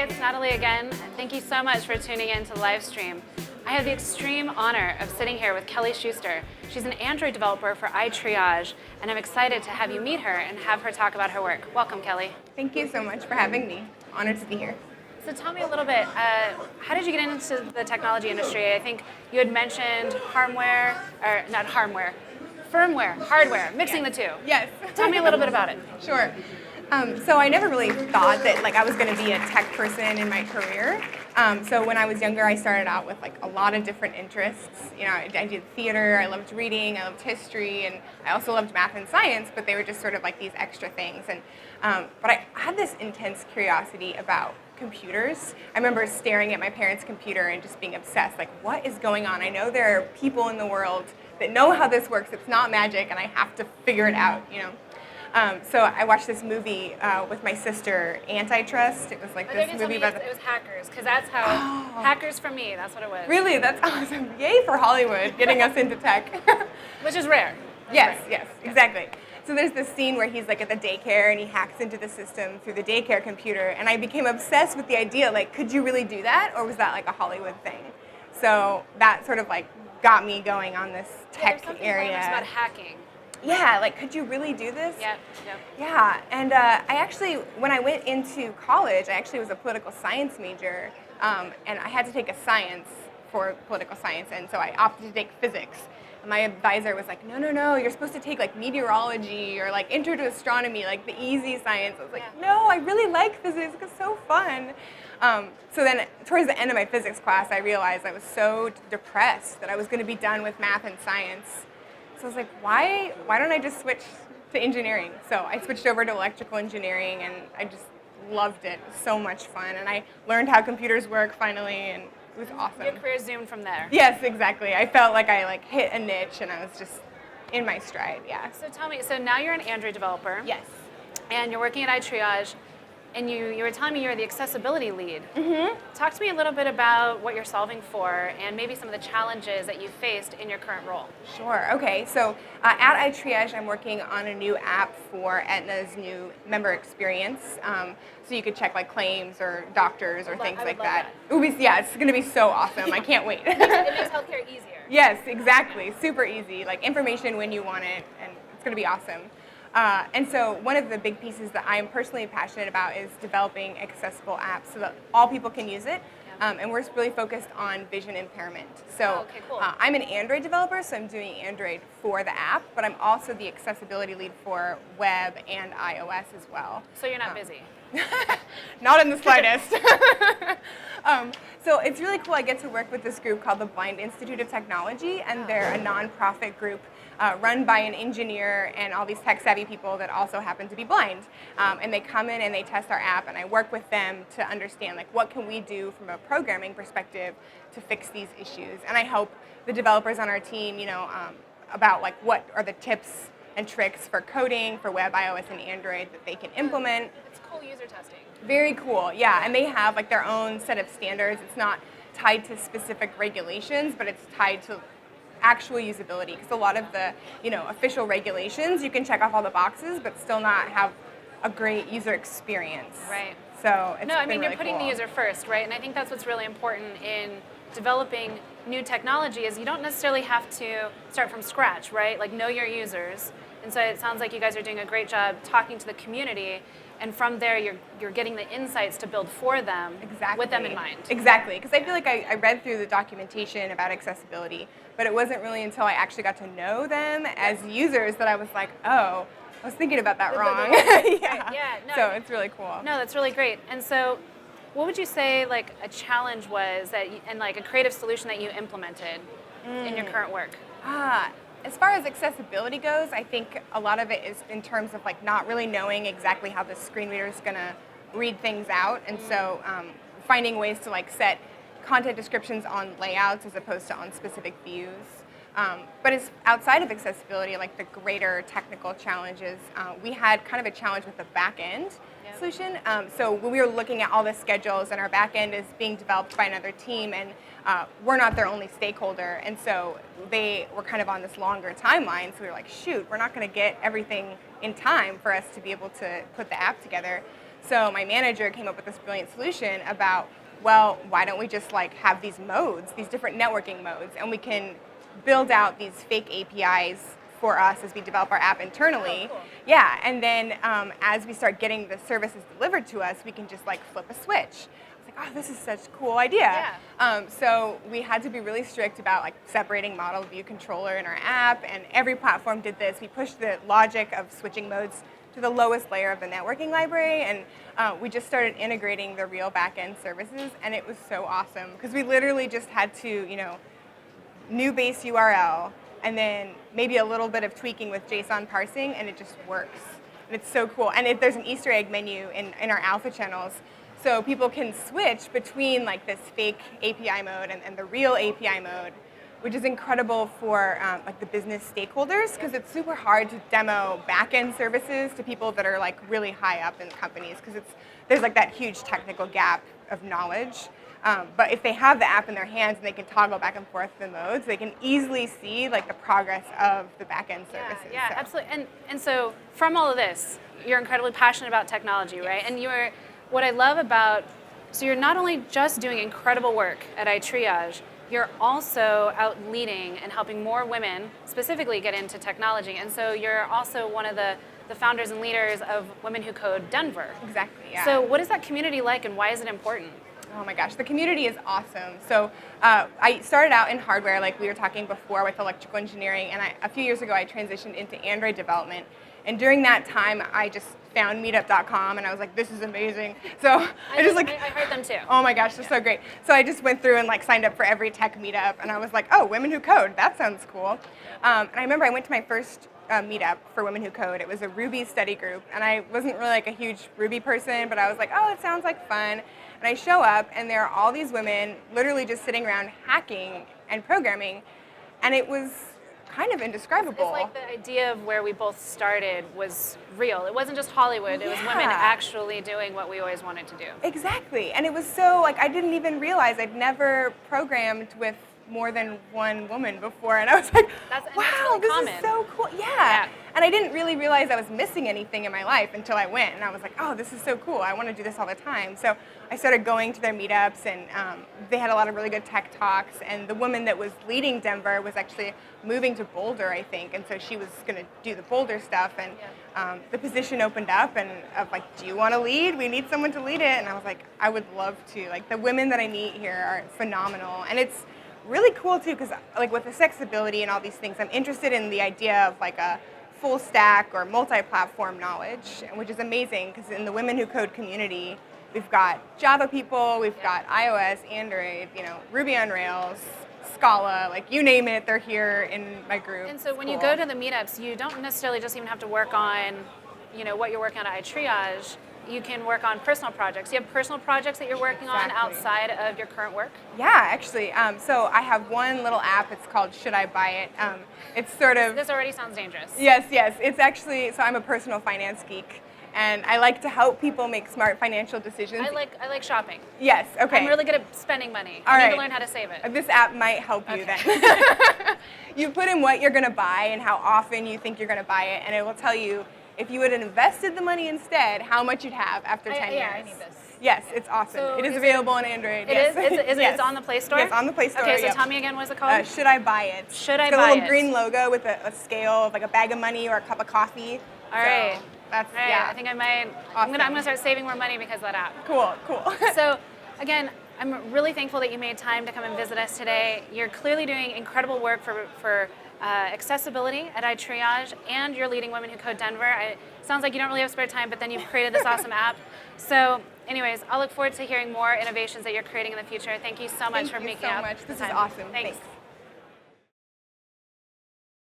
it's Natalie again. Thank you so much for tuning in to the live stream. I have the extreme honor of sitting here with Kelly Shuster. She's an Android developer for iTriage, and I'm excited to have you meet her and have her talk about her work. Welcome, Kelly. Thank you so much for having me. Honored to be here. So tell me a little bit, how did you get into the technology industry? I think you had mentioned hardware, mixing the two. Yes. Tell me a little bit about it. Sure. So I never really thought that I was going to be a tech person in my career. So when I was younger, I started out with a lot of different interests. I did theater, I loved reading, I loved history, and I also loved math and science, but they were just sort of these extra things. And but I had this intense curiosity about computers. I remember staring at my parents' computer and just being obsessed, what is going on? I know there are people in the world that know how this works. It's not magic, and I have to figure it out, So I watched this movie with my sister, Antitrust. It was this movie about it was hackers, because that's how hackers for me. That's what it was. Really, that's awesome. Yay for Hollywood, getting us into tech. Which is rare. Yes, exactly. So there's this scene where he's at the daycare and he hacks into the system through the daycare computer, and I became obsessed with the idea, could you really do that, or was that a Hollywood thing? So that sort of got me going on this tech there's area. There's about hacking. Yeah, could you really do this? Yep. Yeah, and I actually, when I went into college, I actually was a political science major, and I had to take a science for political science, and so I opted to take physics. And my advisor was no, you're supposed to take meteorology or intro to astronomy, the easy science. I was no, I really like physics, it's so fun. So then towards the end of my physics class, I realized I was so depressed that I was going to be done with math and science. So I was why don't I just switch to engineering? So I switched over to electrical engineering, and I just loved it. It was so much fun, and I learned how computers work finally, and it was awesome. Your career zoomed from there. Yes, exactly. I felt like I hit a niche, and I was just in my stride. Yeah. So tell me, so now you're an Android developer. Yes. And you're working at iTriage. And you were telling me you're the accessibility lead. Mm-hmm. Talk to me a little bit about what you're solving for and maybe some of the challenges that you faced in your current role. Sure. Okay. So at iTriage, I'm working on a new app for Aetna's new member experience. So you could check claims or doctors or things like that. It would be, it's going to be so awesome. I can't wait. It makes healthcare easier. Yes, exactly. Super easy. Information when you want it, and it's going to be awesome. And so one of the big pieces that I'm personally passionate about is developing accessible apps so that all people can use it. And we're really focused on vision impairment. So cool. I'm an Android developer, so I'm doing Android for the app, but I'm also the accessibility lead for web and iOS as well. So you're not busy? Not in the slightest. So it's really cool. I get to work with this group called the Blind Institute of Technology, and they're a nonprofit group run by an engineer and all these tech-savvy people that also happen to be blind. And they come in and they test our app, and I work with them to understand what can we do from a programming perspective to fix these issues. And I help the developers on our team, about what are the tips and tricks for coding for web, iOS, and Android that they can implement. It's cool user testing. Very cool, yeah. And they have their own set of standards. It's not tied to specific regulations, but it's tied to actual usability, because a lot of the official regulations, you can check off all the boxes but still not have a great user experience. Right. So it's you're really putting cool. the user first, right? And I think that's what's really important in developing new technology is you don't necessarily have to start from scratch, right? Know your users. And so it sounds like you guys are doing a great job talking to the community, and from there you're getting the insights to build for them with them in mind. Exactly, because I feel like I read through the documentation about accessibility, but it wasn't really until I actually got to know them as users that I was I was thinking about that wrong. Yeah. No, so it's really cool. No, that's really great. And so what would you say a challenge was and a creative solution that you implemented in your current work? As far as accessibility goes, I think a lot of it is in terms of not really knowing exactly how the screen reader is going to read things out, and so finding ways to set content descriptions on layouts as opposed to on specific views. But as outside of accessibility, the greater technical challenges, we had kind of a challenge with the back end solution. So when we were looking at all the schedules, and our back end is being developed by another team, and we're not their only stakeholder, and so they were kind of on this longer timeline. So we were shoot, we're not going to get everything in time for us to be able to put the app together. So my manager came up with this brilliant solution about, well, why don't we just like have these modes, these different networking modes, and we can build out these fake APIs for us as we develop our app internally. Oh, cool. Yeah, and then as we start getting the services delivered to us, we can just like flip a switch. Like, oh, this is such a cool idea. Yeah. So we had to be really strict about like separating model view controller in our app, and every platform did this. We pushed the logic of switching modes to the lowest layer of the networking library, and we just started integrating the real backend services, and it was so awesome because we literally just had to, new base URL, and then maybe a little bit of tweaking with JSON parsing, and it just works. And it's so cool. And there's an Easter egg menu in our alpha channels, so people can switch between like this fake API mode and the real API mode, which is incredible for like the business stakeholders, because it's super hard to demo back-end services to people that are like really high up in companies, because there's like that huge technical gap of knowledge. But if they have the app in their hands and they can toggle back and forth the modes, they can easily see like the progress of the back-end services. Yeah, absolutely. And so from all of this, you're incredibly passionate about technology, right? Yes. And what I love about, so you're not only just doing incredible work at iTriage, you're also out leading and helping more women specifically get into technology. And so you're also one of the founders and leaders of Women Who Code Denver. Exactly, yeah. So what is that community like, and why is it important? Oh my gosh, the community is awesome. So I started out in hardware, like we were talking before, with electrical engineering, and a few years ago I transitioned into Android development. And during that time, I just found meetup.com, and I was like, this is amazing. So I heard them too. Oh my gosh, they're so great. So I just went through and like signed up for every tech meetup, and I was like, oh, Women Who Code, that sounds cool. And I remember I went to my first meetup for Women Who Code. It was a Ruby study group, and I wasn't really like a huge Ruby person, but I was like, oh, it sounds like fun. And I show up, and there are all these women literally just sitting around hacking and programming, and it was kind of indescribable. It's like the idea of where we both started was real. It wasn't just Hollywood. It was women actually doing what we always wanted to do. Exactly. And it was so, like, I didn't even realize I'd never programmed with more than one woman before. And I was like, wow, really this common. is so cool. Yeah. And I didn't really realize I was missing anything in my life until I went. And I was like, oh, this is so cool. I want to do this all the time. So I started going to their meetups, and they had a lot of really good tech talks. And the woman that was leading Denver was actually moving to Boulder, I think. And so she was going to do the Boulder stuff. And the position opened up, and I was like, do you want to lead? We need someone to lead it. And I was like, I would love to. Like, the women that I meet here are phenomenal. And it's really cool too, because like with accessibility and all these things, I'm interested in the idea of like a full stack or multi-platform knowledge, which is amazing because in the Women Who Code community, we've got Java people, we've got iOS, Android, Ruby on Rails, Scala, like you name it, they're here in my group. And so when you go to the meetups, you don't necessarily just even have to work on, what you're working on at iTriage. You can work on personal projects. You have personal projects that you're working on outside of your current work? Yeah, actually. So I have one little app. It's called Should I Buy It? It's sort of... This already sounds dangerous. Yes. It's actually... So I'm a personal finance geek, and I like to help people make smart financial decisions. I like shopping. Yes, okay. I'm really good at spending money. All I right. need to learn how to save it. This app might help you then. You put in what you're going to buy and how often you think you're going to buy it, and it will tell you if you would have invested the money instead, how much you'd have after 10 years. Yeah, I need this. Yes, it's awesome. So it is available on Android. It yes. is? Yes. It's on the Play Store? Yes, on the Play Store. Okay, so tell me again, what's it called? Should I Buy It? Should I It's got Buy a little It? green logo with a scale of like a bag of money or a cup of coffee. All right. That's, All right. yeah. I think I might. Awesome. I'm gonna start saving more money because of that app. Cool. So, again, I'm really thankful that you made time to come and visit us today. You're clearly doing incredible work for accessibility at iTriage, and you're leading Women Who Code Denver. It sounds like you don't really have spare time, but then you've created this awesome app. So, anyways, I'll look forward to hearing more innovations that you're creating in the future. Thank you so much for making up. Thank you so much. This the is time. awesome. Thanks. Thanks.